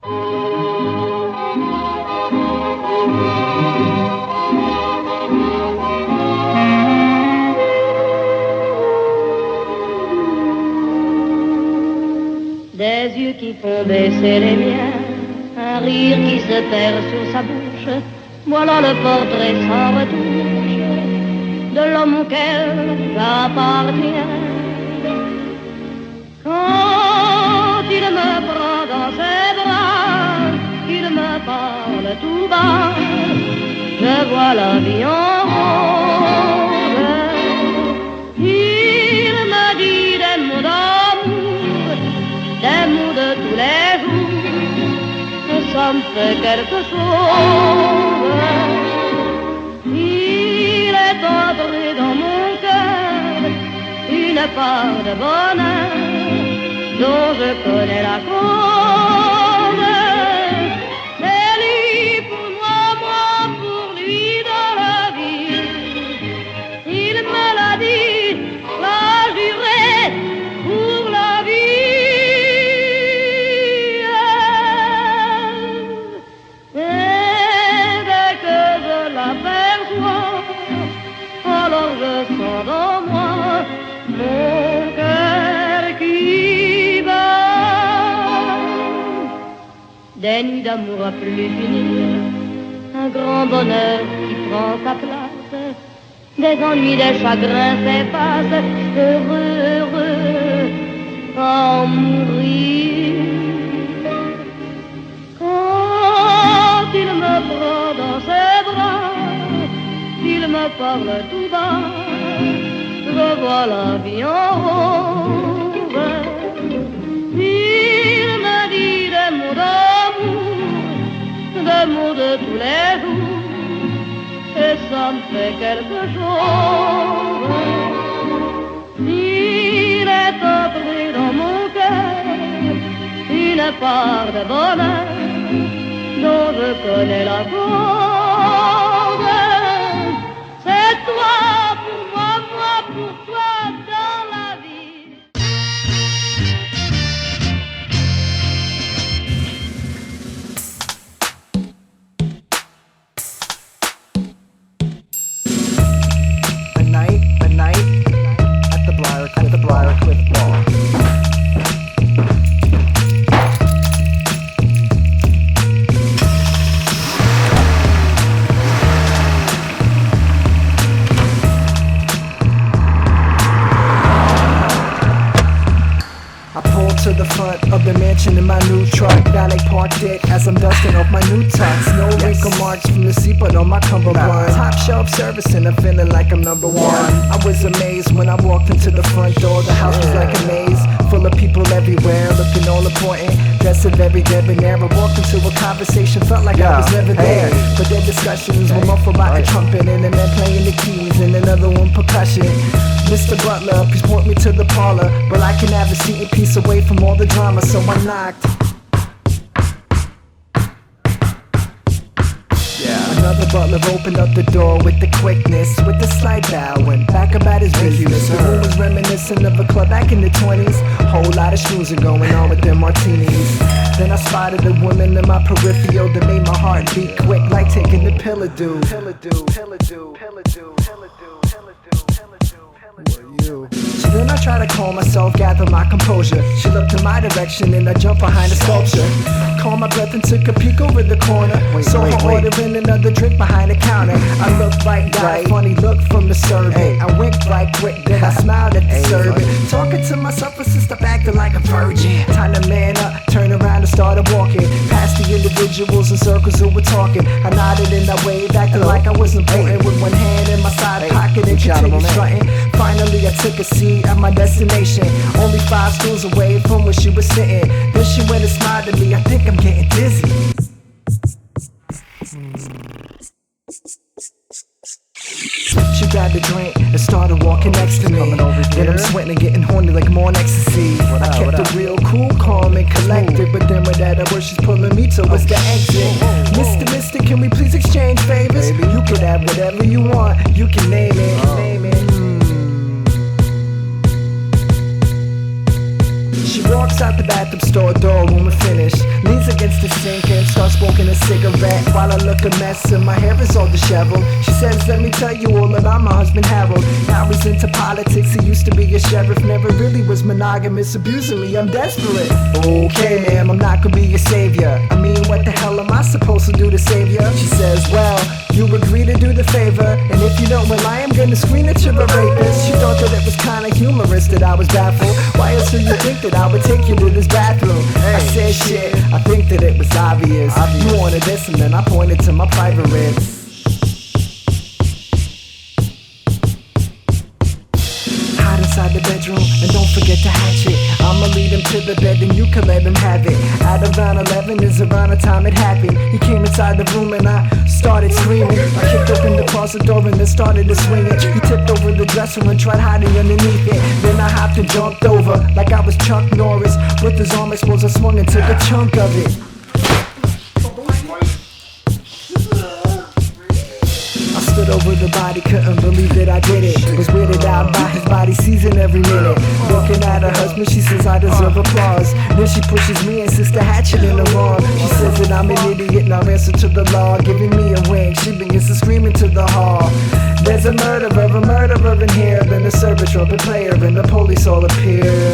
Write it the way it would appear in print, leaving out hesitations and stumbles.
Des yeux qui font baisser les miens, un rire qui se perd sur sa bouche, voilà le portrait sans retouche de l'homme auquel j'appartiens. Quand il me prend dans ses bras, qu'il me parle tout bas, je vois la vie en rose. Il me dit des mots d'amour, des mots de tous les jours, ça me fait quelque chose. Il est entré dans mon cœur une part de bonheur dont je connais la cause. C'est lui pour moi, moi pour lui dans la vie. Il me l'a dit, l'a juré pour la vie. Et dès que je l'aperçois, alors je sens dans moi mon cœur qui bat. Des nuits d'amour à plus finir, un grand bonheur qui prend sa place, des ennuis, des chagrins s'effacent, heureux, heureux, à en mourir. Quand il me prend dans ses bras, il me parle tout bas, je vois la vie en rose. Il me dit des mots d'amour, des mots de tous les jours, et ça me fait quelque chose. Il est entré dans mon cœur une part de bonheur dont je connais la cause. C'est toi pour moi, moi pour toi dans la vie. A night at the Briarcliffe Ball. To the front of the mansion in my new truck. Valet parked it as I'm dusting off my new tux. No wrinkle marks from the seatbelt on my cummerbund. Top shelf servicing, I'm feeling like I'm number one. I was amazed when I walked into the front door. The house was like a maze, full of people everywhere, looking all important, dressed very debonair. I walked into a conversation, felt like I was never there. But their discussions were muffled by a trumpet and a man playing the keys and another one percussion. Mr. Butler, please point me to the parlor, but I can have a seat and peace away from all the drama, so I knocked. Another butler opened up the door with the quickness, with a slight bow, went back about his business. The room was reminiscent of a club back in the 20s. Whole lot of schmoozing going on with them martinis. Then I spotted a woman in my peripheral that made my heart beat quick, like taking the pill or do. So then I try to calm myself, gather my composure. She looked in my direction and I jumped behind a sculpture. Calmed my breath and took a peek over the corner. Saw her ordering another drink behind the counter. I looked right, got a funny look from the servant. I winked right quick, then I smiled at the servant. Talking to myself as if I'm acting like a virgin. Time to man up, turn around and started walking past the individuals in circles who were talking. I nodded and I waved, acting like I was important, with one hand in my side pocket and continued strutting. Finally I took a seat at my destination, only 5 stools away from where she was sitting. Then she went and smiled at me, I think I'm getting dizzy. She grabbed a drink and started walking next to me. Then I'm sweating and getting horny like I'm on ecstasy. I kept it real cool, calm and collected, but then with that word she's pulling me towards the exit. Mister, can we please exchange favors? You can have whatever you want, you can name it. She walks out the bathroom store door when we're finished, leans against the sink and starts smoking a cigarette while I look a mess and my hair is all disheveled. She says, let me tell you all about my husband Harold. Now he's into politics, he used to be a sheriff, never really was monogamous, abusing me, I'm desperate. Okay ma'am, I'm not gonna be your savior. I mean, what the hell am I supposed to do to save you? She says, well, you agree to do the favor, and if you don't, well I am gonna screen that you're a rapist. She thought that it was kinda humorous that I was baffled. Why else do you think that I would take you to this bathroom? I said shit, I think that it was obvious. You wanted this and then I pointed to my private ribs. Hide inside the bedroom and don't forget to hatch it. I'ma lead him to the bed and you can let him have it. At around 11 is around the time it happened. He came inside the room and I started screaming. I kicked open the closet door and then started to swing it. He tipped over the dresser and tried hiding underneath it. Then I hopped and jumped over like I was Chuck Norris. With his arm exposed I swung and took a chunk of it. Stood over the body, couldn't believe that I did it. Was weirded out by his body seizing every minute. Looking at her husband, she says I deserve applause. Then she pushes me and sits the hatchet in the arm. She says that I'm an idiot and I'll answer to the law. Giving me a wink, she begins to scream into the hall. There's a murderer in here. Then the server trumpet player and the police all appear.